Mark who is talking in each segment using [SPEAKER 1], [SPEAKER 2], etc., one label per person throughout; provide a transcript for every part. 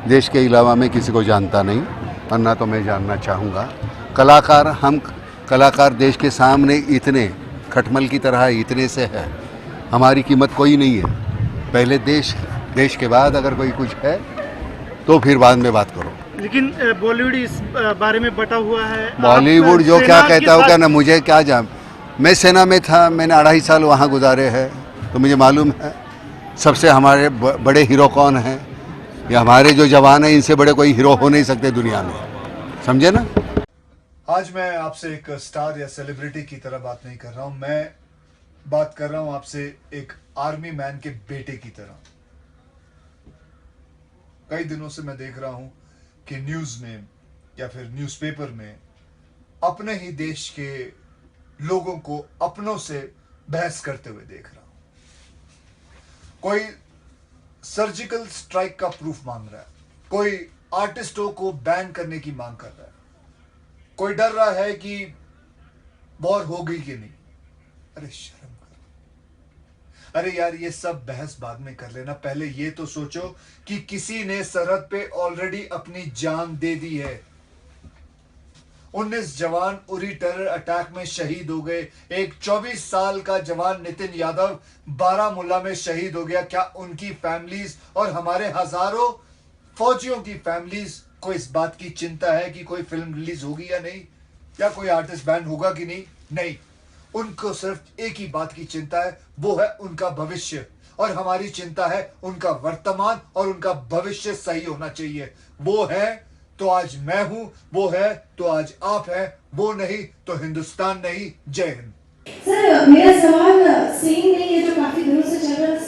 [SPEAKER 1] देश के अलावा मैं किसी को जानता नहीं और ना तो मैं जानना चाहूँगा। हम कलाकार देश के सामने इतने खटमल की तरह इतने से है, हमारी कीमत कोई नहीं है। पहले देश के बाद अगर कोई कुछ है तो फिर बाद में बात करो।
[SPEAKER 2] लेकिन बॉलीवुड इस बारे में बटा हुआ है।
[SPEAKER 1] बॉलीवुड जो क्या कहता होगा ना, मुझे क्या जान। मैं सेना में था, मैंने 2.5 साल वहाँ गुजारे हैं, तो मुझे मालूम है सबसे हमारे बड़े हीरो कौन हैं। या हमारे जो जवान हैं, इनसे बड़े कोई हीरो हो नहीं सकते दुनिया में, समझे ना।
[SPEAKER 3] आज मैं आपसे एक स्टार या सेलिब्रिटी की तरह बात नहीं कर रहा हूं, मैं बात कर रहा हूं आपसे एक आर्मी मैन के बेटे की तरह। कई दिनों से मैं देख रहा हूं कि न्यूज में या फिर न्यूज़पेपर में अपने ही देश के लोगों को अपनों से बहस करते हुए देख रहा हूं। कोई सर्जिकल स्ट्राइक का प्रूफ मांग रहा है, कोई आर्टिस्टों को बैन करने की मांग कर रहा है, कोई डर रहा है कि वॉर होगी कि नहीं। अरे शर्म करो। अरे यार, ये सब बहस बाद में कर लेना, पहले ये तो सोचो कि किसी ने सरहद पे ऑलरेडी अपनी जान दे दी है। 19 जवान उरी टेरर अटैक में शहीद हो गए। एक 24 साल का जवान नितिन यादव बारामूला में शहीद हो गया। क्या उनकी फैमिलीज और हमारे हजारों फौजियों की फैमिलीज को इस बात की चिंता है कि कोई फिल्म रिलीज होगी या नहीं, या कोई आर्टिस्ट बैन होगा कि नहीं? नहीं, उनको सिर्फ एक ही बात की चिंता है, वो है उनका भविष्य। और हमारी चिंता है उनका वर्तमान और उनका भविष्य सही होना चाहिए। वो है तो आज मैं हूं, वो है तो आज आप हैं, वो नहीं तो हिंदुस्तान नहीं। जय हिंद।
[SPEAKER 4] सर, मेरा सवाल सेम नहीं है जो काफी दिनों से चल रहा है।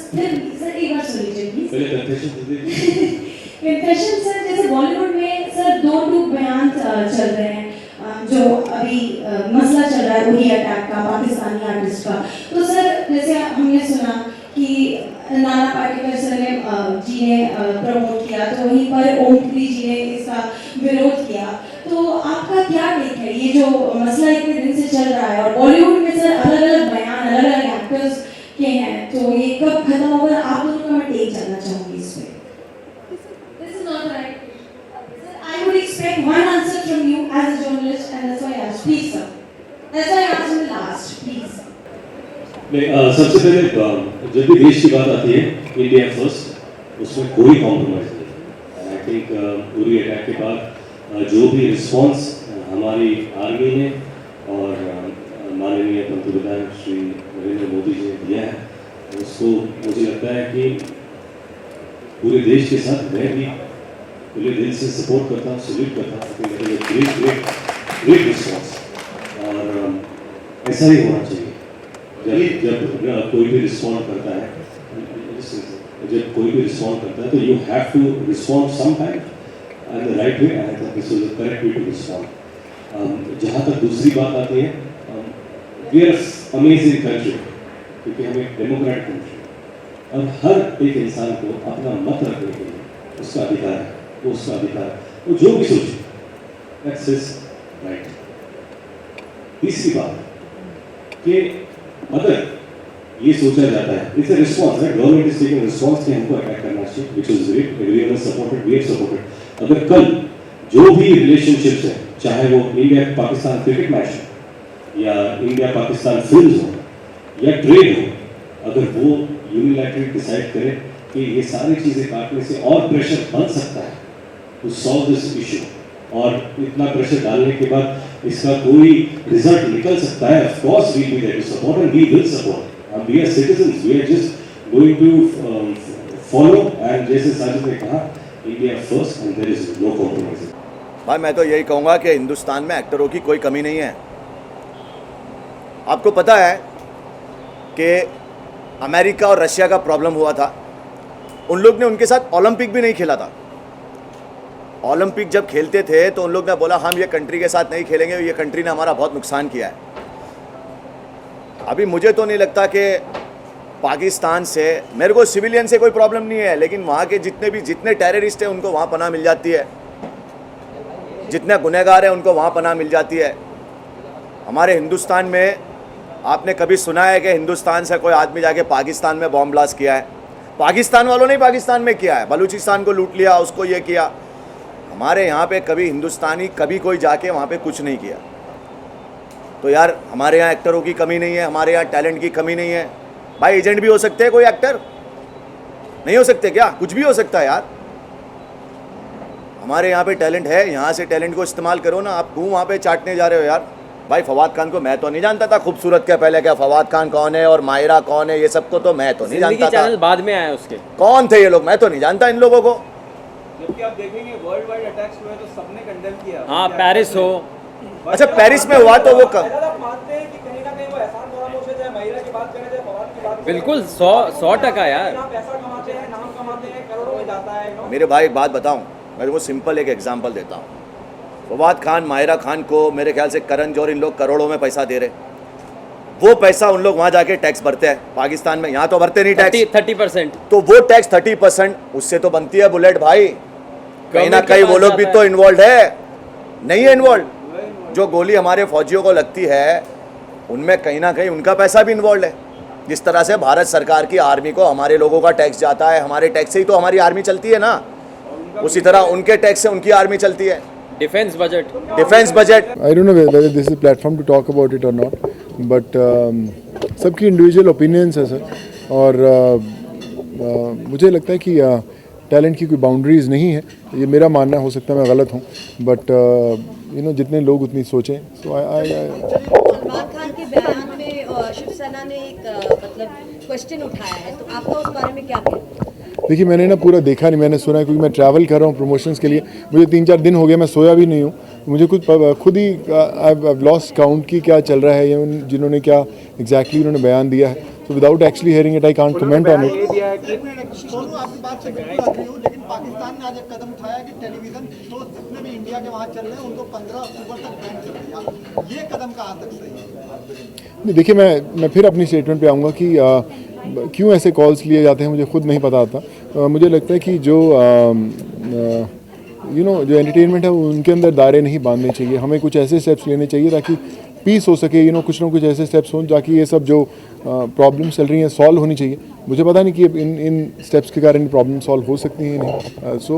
[SPEAKER 4] सर एक बार सुन लीजिए प्लीज। कन्फेशन सर, जैसे बॉलीवुड में सर 2 टूक बयान चल रहे हैं, जो अभी मसला चल रहा है उरी अटैक का, पाकिस्तानी आर्टिस्ट का। तो सर जैसे हमने सुना कि नाना पाटेकर सर ने प्रमोट किया, तो वहीं पर ओम पुरी जी ने इसका विरोध किया। तो आपका क्या टेक है, ये जो मसला इतने दिन से चल रहा है और बॉलीवुड में सर अलग अलग बयान अलग अलग एक्टर्स के हैं, तो ये कब खत्म होगा? आप दोनों का मैं टेक जानना चाहूँगी इस पे। Not right. Sir, I would expect one answer from you as a journalist, and that's why I asked. Please, sir. That's why I asked in the last. Please.
[SPEAKER 5] सबसे पहले जब भी देश की बात आती है, इंडिया फर्स्ट, उसमें कोई कॉम्प्रोमाइज़ नहीं। आई थिंक उरी अटैक के बाद जो भी रिस्पॉन्स हमारी आर्मी ने और माननीय पंतप्रधान श्री नरेंद्र मोदी जी ने दिया है, उसको मुझे लगता है कि पूरे देश के साथ मैं भी पूरे दिल से सपोर्ट करता हूँ, सल्यूट करता हूँ। ग्रेट रिस्पॉन्स, और ऐसा ही होना चाहिए। जब कोई भी रिस्पॉन्ड करता है, तो you have to respond some time at the right way, and I think this is the correct way to respond. जहाँ तक दूसरी बात आती है, वी आर अमेजिंग कंट्री, क्योंकि हम एक डेमोक्रेटिक कंट्री, और हर एक इंसान को अपना मत रखने के लिए उसका अधिकार है। वो उसका अधिकार, वो जो भी सोचे, दैट्स हिज राइट। तीसरी बात कि अगर ये सोचा जाता है, it's a response, right? Government is taking response कि हमको अटैक करना चाहिए, which is great, everyone has supported, we have supported. अगर कल जो भी रिलेशनशिप्स है, चाहे वो इंडिया पाकिस्तान क्रिकेट मैच हो, या इंडिया पाकिस्तान फिल्म हो, या ट्रेड हो, अगर वो यूनिलैटरली डिसाइड करे कि ये सारी चीज़ें काटने से और प्रेशर बन सकता है टू सॉल्व दिस इशू, और इतना प्रेशर डालने के बाद इसका कोई रिजल्ट निकल सकता है, of course we will there to support, and we will support. We are citizens, we are just going to follow, and जैसे साजिद ने कहा, India first and there is no compromise.
[SPEAKER 6] भाई मैं तो यही कहूँगा कि हिंदुस्तान में एक्टरों की कोई कमी नहीं है। आपको पता है कि अमेरिका और रशिया का प्रॉब्लम हुआ था, उन लोग ने उनके साथ ओलंपिक भी नहीं खेला था। ओलंपिक जब खेलते थे तो उन लोग ने बोला हम ये कंट्री के साथ नहीं खेलेंगे, ये कंट्री ने हमारा बहुत नुकसान किया है। अभी मुझे तो नहीं लगता कि पाकिस्तान से, मेरे को सिविलियन से कोई प्रॉब्लम नहीं है, लेकिन वहाँ के जितने टेररिस्ट हैं उनको वहाँ पनाह मिल जाती है, जितने गुनहगार हैं उनको वहाँ पनाह मिल जाती है। हमारे हिंदुस्तान में आपने कभी सुना है कि हिंदुस्तान से कोई आदमी जाके पाकिस्तान में बॉम्ब ब्लास्ट किया है? पाकिस्तान वालों ने पाकिस्तान में किया है, बलूचिस्तान को लूट लिया, उसको ये किया। हमारे यहाँ पे कभी हिंदुस्तानी कभी कोई जाके वहाँ पे कुछ नहीं किया। तो यार हमारे यहाँ एक्टरों की कमी नहीं है, हमारे यहाँ टैलेंट की कमी नहीं है। भाई एजेंट भी हो सकते हैं कोई एक्टर, नहीं हो सकते क्या? कुछ भी हो सकता है यार। हमारे यहाँ पे टैलेंट है, यहाँ से टैलेंट को इस्तेमाल करो ना। आप क्यों वहाँ पे चाटने जा रहे हो यार? भाई फवाद खान को मैं तो नहीं जानता था खूबसूरत के पहले, क्या फवाद खान कौन है और मायरा कौन है, ये सबको तो मैं तो नहीं जानता था।
[SPEAKER 7] बाद में आया उसके।
[SPEAKER 6] कौन थे ये लोग? मैं तो नहीं जानता इन लोगों को।
[SPEAKER 8] जबकि आप देखेंगे वर्ल्ड वाइड अटैक्स हुए तो सबने कंडेम किया।
[SPEAKER 7] हाँ, पेरिस हो।
[SPEAKER 6] अच्छा पेरिस में हुआ तो वो
[SPEAKER 8] आप मानते हैं कि कहीं ना कहीं वो एहसान फरामोश है, चाहे महिला की बात करें चाहे फवाद की बात करें।
[SPEAKER 7] बिल्कुल 100% यार।
[SPEAKER 8] आप पैसा कमाते हैं, नाम कमाते हैं, करोड़ों में जाता है।
[SPEAKER 6] मेरे भाई एक बात बताऊं, मैं तुमको सिंपल एक एग्जांपल देता हूं। फवाद खान, मायरा खान को मेरे ख्याल से करण जौहर इन लोग करोड़ों में पैसा दे रहे। वो पैसा उन लोग वहां जाके टैक्स भरते हैं पाकिस्तान में, यहाँ तो भरते नहीं टैक्स।
[SPEAKER 7] 30%।
[SPEAKER 6] तो वो टैक्स 30% उससे तो बनती है बुलेट भाई। कहीं ना कहीं वो लोग भी तो इन्वॉल्व है, नहीं है इन्वॉल्व? जो गोली हमारे फौजियों को लगती है उनमें कहीं ना कहीं उनका पैसा भी इन्वॉल्व है। जिस तरह से भारत सरकार की आर्मी को हमारे लोगों का टैक्स जाता है, हमारे टैक्स से ही तो हमारी आर्मी चलती है ना, उसी तरह उनके टैक्स से उनकी आर्मी चलती है।
[SPEAKER 7] Defence budget.
[SPEAKER 9] I don't know whether this is a platform to talk about it or not, but सबकी इंडिविजुअल ओपिनियंस है सर। और मुझे लगता है कि टैलेंट की कोई बाउंड्रीज नहीं है, ये मेरा मानना हो सकता है मैं गलत हूँ, बट जितने लोग उतनी सोचें। सो
[SPEAKER 10] सलमान खान के बयान में शिवसेना ने एक मतलब क्वेश्चन उठाया है, तो आपका उस बारे में क्या कहना है?
[SPEAKER 9] देखिए मैंने ना पूरा देखा नहीं, मैंने सुना है क्योंकि मैं ट्रैवल कर रहा हूँ प्रमोशंस के लिए। मुझे 3-4 दिन हो गए, मैं सोया भी नहीं हूँ। मुझे खुद ही आई लॉस्ट काउंट की क्या चल रहा है, या जिन्होंने क्या एग्जैक्टली उन्होंने बयान दिया है। So without actually hearing it I can't comment on it.
[SPEAKER 11] आपकी बात से बिल्कुल agree हूं, लेकिन पाकिस्तान ने आज एक कदम उठाया कि टेलीविजन शो जितने भी इंडिया के वहाँ चल रहे हैं उनको 15 अक्टूबर तक बैन कर दिया। ये कदम कहाँ तक सही है?
[SPEAKER 9] नहीं देखिए, मैं फिर अपनी स्टेटमेंट पे आऊँगा कि क्यों ऐसे कॉल्स लिए जाते हैं मुझे खुद नहीं पता आता। मुझे लगता है कि जो जो एंटरटेनमेंट है उनके अंदर दायरे नहीं बांधने चाहिए। हमें कुछ ऐसे स्टेप्स लेने चाहिए ताकि पीस हो सके। कुछ ना कुछ ऐसे स्टेप्स हों ताकि ये सब जो प्रॉब्लम्स चल रही हैं सॉल्व होनी चाहिए। मुझे पता नहीं कि इन स्टेप्स के कारण प्रॉब्लम सॉल्व हो सकती हैं नहीं। So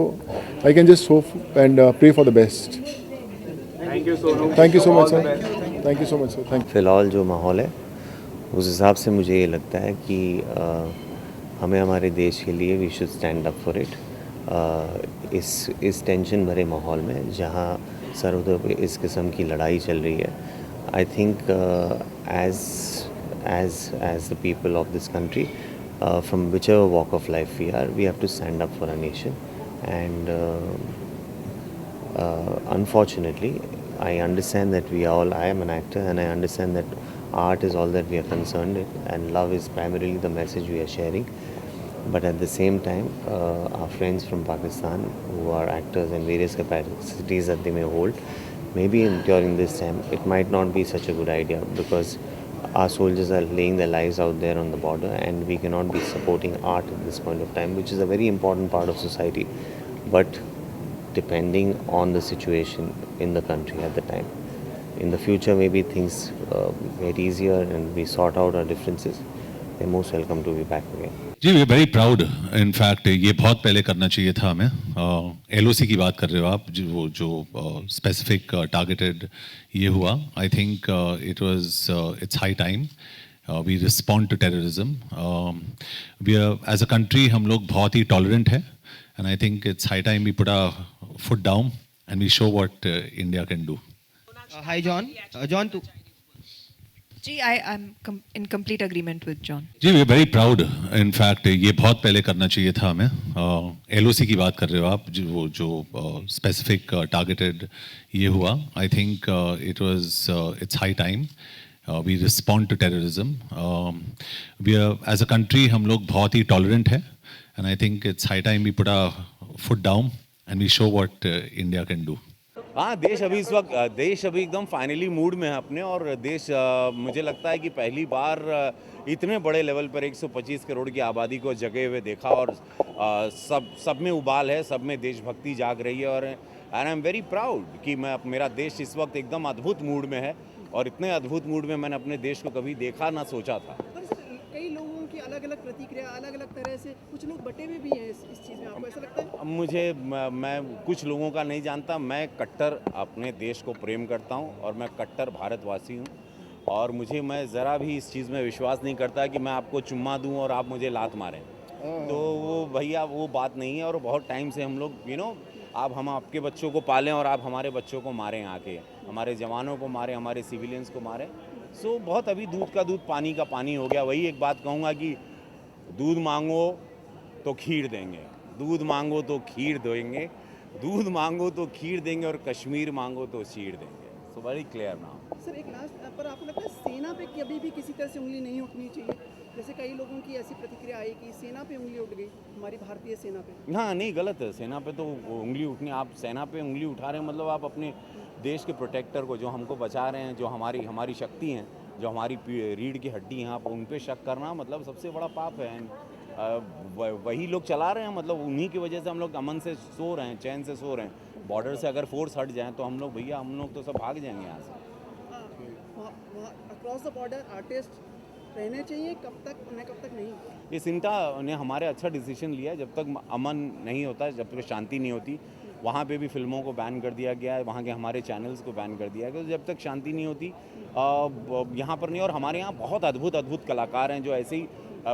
[SPEAKER 9] I can just hope and pray for the best. Thank you so much sir. Thank you so much sir. Thank you.
[SPEAKER 12] फ़िलहाल जो माहौल है उस हिसाब से मुझे ये लगता है कि हमें हमारे देश के लिए we should stand up for it. इस टेंशन भरे माहौल में जहाँ सरहदों पे इस किस्म की लड़ाई चल रही है, I think as the people of this country, from whichever walk of life we are, we have to stand up for our nation. And unfortunately, I understand that I am an actor, and I understand that art is all that we are concerned in, and love is primarily the message we are sharing. But at the same time, our friends from Pakistan who are actors in various capacities that they may hold, maybe during this time it might not be such a good idea, because our soldiers are laying their lives out there on the border, and we cannot be supporting art at this point of time, which is a very important part of society. But depending on the situation in the country at the time, in the future maybe things get easier and we sort out our differences, they're most welcome to be back again.
[SPEAKER 13] जी we are very proud. In fact ये बहुत पहले करना चाहिए था हमें। LOC की बात कर रहे हो आप, जो स्पेसिफिक टारगेटेड ये हुआ। I think it's high time we respond to terrorism. We are as a country हम लोग बहुत ही टॉलरेंट है, and I think it's high time we put a foot down and we show what India can do.
[SPEAKER 8] Hi John तू
[SPEAKER 10] जी, I am in complete agreement with John.
[SPEAKER 13] जी we are very proud. In fact ये बहुत पहले करना चाहिए था हमें। LOC की बात कर रहे हो आप, जो स्पेसिफिक टारगेटेड ये हुआ। I think it's high time we respond to terrorism. We are as a country हम लोग बहुत ही टॉलरेंट है, and I think it's high time we put a foot down and we show what India can do.
[SPEAKER 14] हाँ, देश अभी एकदम finally mood में है अपने, और देश मुझे लगता है कि पहली बार इतने बड़े लेवल पर 125 करोड़ की आबादी को जगे हुए देखा, और सब में उबाल है, सब में देशभक्ति जाग रही है। और and I am very proud कि मेरा देश इस वक्त एकदम अद्भुत मूड में है, और इतने अद्भुत मूड में मैंने अपने देश को कभी देखा ना सोचा था।
[SPEAKER 11] कई लोगों की अलग अलग प्रतिक्रिया, अलग अलग तरह से कुछ लोग बटे हुए भी हैं इस चीज़ में, आपको ऐसा लगता है?
[SPEAKER 14] अब मुझे मैं कुछ लोगों का नहीं जानता, मैं कट्टर अपने देश को प्रेम करता हूँ और मैं कट्टर भारतवासी हूँ और मैं ज़रा भी इस चीज़ में विश्वास नहीं करता कि मैं आपको चुम्मा दूँ और आप मुझे लात मारें। तो वो भैया वो बात नहीं है और बहुत टाइम से हम लोग आप हम आपके बच्चों को पालें और आप हमारे बच्चों को मारें, आके हमारे जवानों को मारें, हमारे सिविलियंस को मारें। सो बहुत अभी दूध का दूध पानी का पानी हो गया। वही एक बात कहूँगा कि दूध मांगो तो खीर देंगे, दूध मांगो तो खीर देंगे, दूध मांगो तो खीर देंगे और कश्मीर मांगो तो शीर देंगे। So very clear now.
[SPEAKER 11] Sir एक लास्ट पर, आपको लगता है सेना पे कभी भी किसी तरह से उंगली नहीं उठनी चाहिए? जैसे कई लोगों की ऐसी प्रतिक्रिया आई कि सेना पे उंगली उठ गई, हमारी भारतीय सेना पे।
[SPEAKER 14] हाँ नहीं, गलत है। सेना पे तो उंगली उठनी, आप सेना पे उंगली उठा रहे हैं मतलब आप अपने देश के प्रोटेक्टर को, जो हमको बचा रहे हैं, जो हमारी शक्ति हैं, जो हमारी रीढ़ की हड्डी हैं, आप उन पे शक करना मतलब सबसे बड़ा पाप है। वही लोग चला रहे हैं, मतलब उन्हीं की वजह से हम लोग अमन से सो रहे हैं, चैन से सो रहे हैं। बॉर्डर से अगर फोर्स हट जाए तो हम लोग तो सब भाग जाएंगे यहाँ से।
[SPEAKER 11] अक्रॉस द बॉर्डर आर्टिस्ट रहने चाहिए, कब तक नहीं?
[SPEAKER 14] ये सिंटा ने हमारे अच्छा डिसीजन लिया है। जब तक अमन नहीं होता, जब तक शांति नहीं होती, वहाँ पे भी फिल्मों को बैन कर दिया गया है, वहाँ के हमारे चैनल्स को बैन कर दिया गया। जब तक शांति नहीं होती यहाँ पर नहीं। और हमारे यहाँ बहुत अद्भुत कलाकार हैं जो ऐसे ही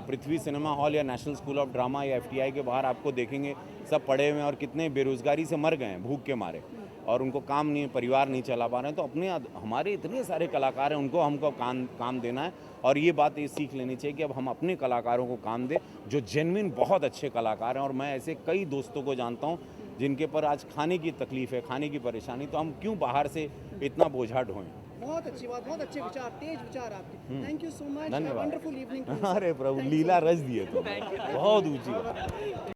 [SPEAKER 14] पृथ्वी सिनेमा हॉल या नेशनल स्कूल ऑफ ड्रामा या FTI के बाहर आपको देखेंगे, सब पढ़े हुए हैं और कितने बेरोज़गारी से मर गए हैं भूख के मारे, और उनको काम नहीं, परिवार नहीं चला पा रहे हैं। तो हमारे इतने सारे कलाकार हैं, उनको हमको काम देना है। और ये बात ये सीख लेनी चाहिए कि अब हम अपने कलाकारों को काम दें जो जेन्युइन बहुत अच्छे कलाकार हैं। और मैं ऐसे कई दोस्तों को जानता हूँ जिनके पर आज खाने की तकलीफ़ है, खाने की परेशानी, तो हम क्यों बाहर से इतना बोझा ढोएं।
[SPEAKER 11] बहुत अच्छी बात, बहुत अच्छे विचार, तेज विचार आपके। थैंक यू सो मच,
[SPEAKER 14] धन्यवाद।
[SPEAKER 11] Wonderful evening.
[SPEAKER 14] अरे प्रभु, लीला रच दिए तुम, बहुत ऊंची बात।